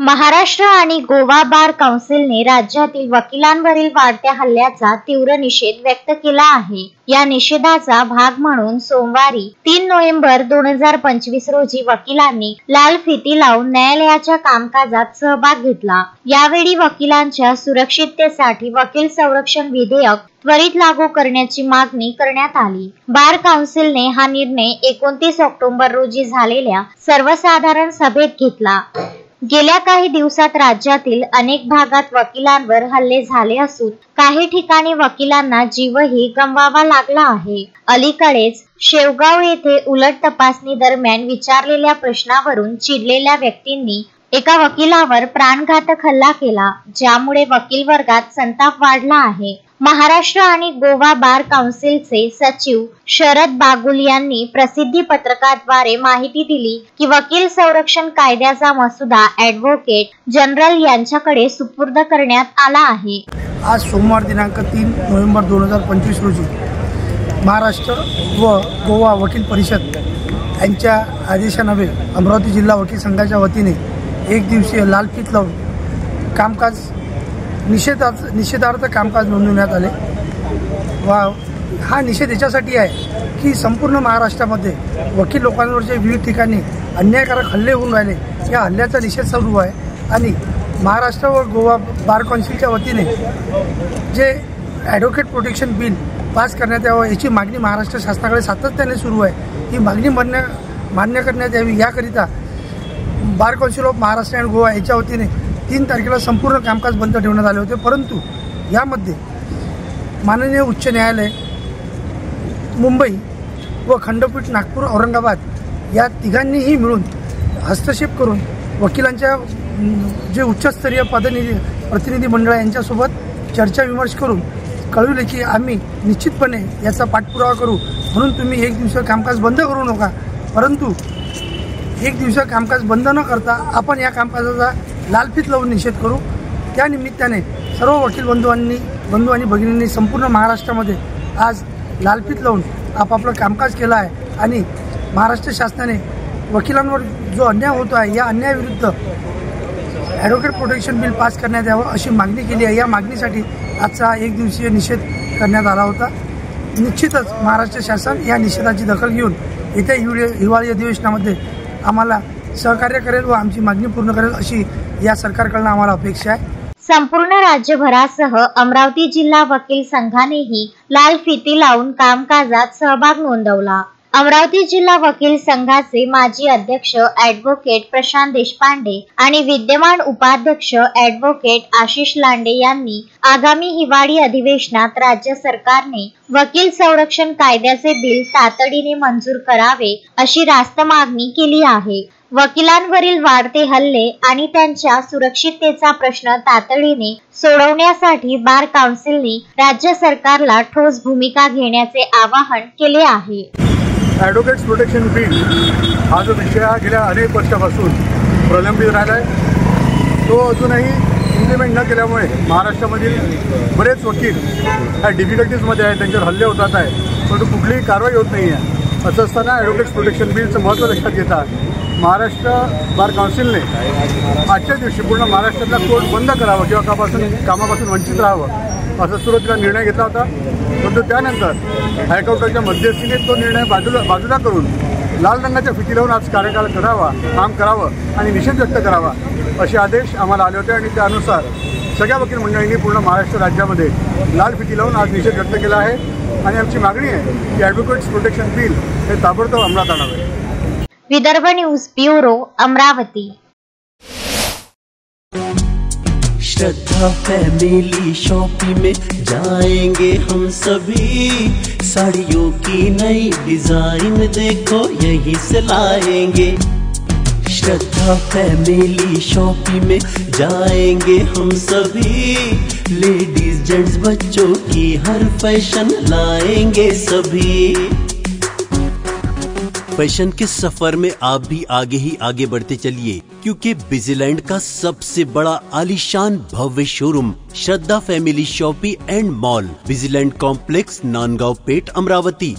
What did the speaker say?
महाराष्ट्र आणि गोवा बार काउन्सिलने राज्यातील वकिलांवरील वाढत्या हल्ल्याचा तीव्र निषेध व्यक्त केला आहे। या निषेधाचा भाग म्हणून सोमवारी 3 नोव्हेंबर 2025 रोजी वकिलांनी लाल फिती लावून न्यायालयाच्या कामकाजात सहभाग घेतला। यावेळी वकिलांच्या सुरक्षिततेसाठी वकील संरक्षण विधेयक त्वरित लागू करण्याची मागणी करण्यात आली। बार काउन्सिलने हा निर्णय 29 ऑक्टोबर रोजी झालेल्या सर्वसाधारण सभेत घेतला। गेल्या काही दिवसात राज्यातील अनेक भागात वकिलांवर हल्ले झाले असून काही ठिकाणी वकिलांना जीवही गमवावा लागला आहे। अलीकडेच शेवगाव येथे उलट तपासणी दरम्यान विचारलेल्या प्रश्नावरून चिडलेल्या व्यक्तींनी एका वकिलावर प्राणघातक हल्ला केला, ज्यामुळे वकील वर्गात संताप वाढला आहे। महाराष्ट्र आणि गोवा बार काउन्सिलचे सचिव शरद बागुल यांनी प्रसिद्धी पत्रकाद्वारे माहिती दिली की वकील संरक्षण कायद्याचा मसुदा ॲडव्होकेट जनरल यांच्याकडे सुपूर्द करण्यात आला आहे। आज सोमवार दिनांक 3 नोव्हेंबर 2025 रोजी महाराष्ट्र व गोवा वकील परिषद यांच्या आदेशान्वये अमरावती जिल्हा वकील संघाच्या वतीने एक दिवसीय लाल फीत लावून कामकाज निषेधार्थ कामकाज नोंदवण्यात आले व हा निषेध याच्यासाठी आहे की संपूर्ण महाराष्ट्रामध्ये वकील लोकांवर जे विविध ठिकाणी अन्यायकारक हल्ले होऊन राहिले, या हल्ल्याचा निषेध सुरू आहे। आणि महाराष्ट्र व गोवा बार काउन्सिलच्या वतीने जे ॲडव्होकेट प्रोटेक्शन बिल पास करण्यात यावं याची मागणी महाराष्ट्र शासनाकडे सातत्याने सुरू आहे। ही मागणी मान्य करण्यात यावी याकरिता बार काउन्सिल ऑफ महाराष्ट्र आणि गोवा याच्या वतीने 3 तारखेला संपूर्ण कामकाज बंद ठेवण्यात आले होते। परंतु यामध्ये माननीय उच्च न्यायालय मुंबई व खंडपीठ नागपूर औरंगाबाद या तिघांनीही मिळून हस्तक्षेप करून वकिलांच्या जे उच्चस्तरीय प्रतिनिधी मंडळ यांच्यासोबत चर्चा विमर्श करून कळविले की आम्ही निश्चितपणे याचा पाठपुरावा करू, म्हणून तुम्ही एक दिवस कामकाज बंद करू नका। परंतु एक दिवस कामकाज बंद न करता आपण या कामकाजाचा लाल फीत लावून निषेध करू। त्या निमित्ताने सर्व वकील बंधू आणि भगिनींनी संपूर्ण महाराष्ट्रामध्ये आज लाल फीत लावून आपापलं कामकाज केलं आहे आणि महाराष्ट्र शासनाने वकिलांवर जो अन्याय होतो आहे या अन्यायाविरुद्ध ॲडव्होकेट प्रोटेक्शन बिल पास करण्यात यावं अशी मागणी केली आहे। या मागणीसाठी आजचा एक दिवसीय निषेध करण्यात आला होता। निश्चितच महाराष्ट्र शासन या निषेधाची दखल घेऊन येत्या हिवाळी अधिवेशनामध्ये आम्हाला सहकार्य करेल व आमची मागणी पूर्ण करेल अशी या सरकारकडून आम्हाला अपेक्षा आहे। संपूर्ण राज्यभरासह अमरावती जिल्हा वकील संघानेही लाल फिती लावून कामकाजात सहभाग नोंदवला। अमरावती जिल्हा वकील संघाचे माजी अध्यक्ष ॲडव्होकेट प्रशांत देशपांडे आणि विद्यमान उपाध्यक्ष ॲडव्होकेट आशिष लांडे यांनी आगामी हिवाळी अधिवेशनात राज्य सरकारने वकील संरक्षण कायद्याचे बिल तातडीने मंजूर करावे अशी रास्त मागणी केली आहे। वकिलांवरील वाढते हल्ले आणि त्यांच्या सुरक्षिततेचा प्रश्न तातडीने सोडवण्यासाठी बार काउन्सिलने राज्य सरकारला ठोस भूमिका घेण्याचे आवाहन केले आहे। ॲडव्होकेट्स प्रोटेक्शन बिल हा जो विषय हा गेल्या अनेक वर्षापासून प्रलंबित राहिला आहे, तो अजूनही इम्प्लिमेंट न केल्यामुळे महाराष्ट्रामधील बरेच वकील ह्या डिफिकल्टीजमध्ये आहेत, त्यांच्यावर हल्ले होतात आहे, परंतु कुठलीही कारवाई होत नाही आहे। असं असताना ॲडव्होकेट्स प्रोटेक्शन बिलचं महत्त्व लक्षात घेता महाराष्ट्र बार काउन्सिलने आजच्या दिवशी पूर्ण महाराष्ट्रातला कोर्ट बंद करावा किंवा कामापासून वंचित राहावं असा सुरुवातीला निर्णय घेतला होता। परंतु त्यानंतर हायकोर्टाच्या मध्यस्थीने तो निर्णय बाजूला करून लाल रंगाच्या फिती लावून आज कार्यकाळ करावा, काम करावं आणि निषेध व्यक्त करावा असे आदेश आम्हाला आले होते आणि त्यानुसार सगळ्या वकील मंडळींनी पूर्ण महाराष्ट्र राज्यामध्ये लाल फिती लावून आज निषेध व्यक्त केला आहे आणि आमची मागणी आहे की ॲडव्होकेट्स प्रोटेक्शन बिल हे ताबडतोब अंमलात आणावे। Vidarbha news bureau, Amravati. Shraddha family shopping में जाएंगे हम सभी, साड़ियों की नई डिजाइन देखो यहीं से लाएंगे। श्रद्धा फैमिली शॉपिंग में जाएंगे हम सभी, लेडीज जेंट्स बच्चों की हर फैशन लाएंगे सभी। फैशन के सफर में आप भी आगे ही आगे बढ़ते चलिए, क्योंकि बिजीलैंड का सबसे बड़ा आलीशान भव्य showroom Shraddha family shopping and mall, Busyland complex, Nandgaon Peth, Amravati.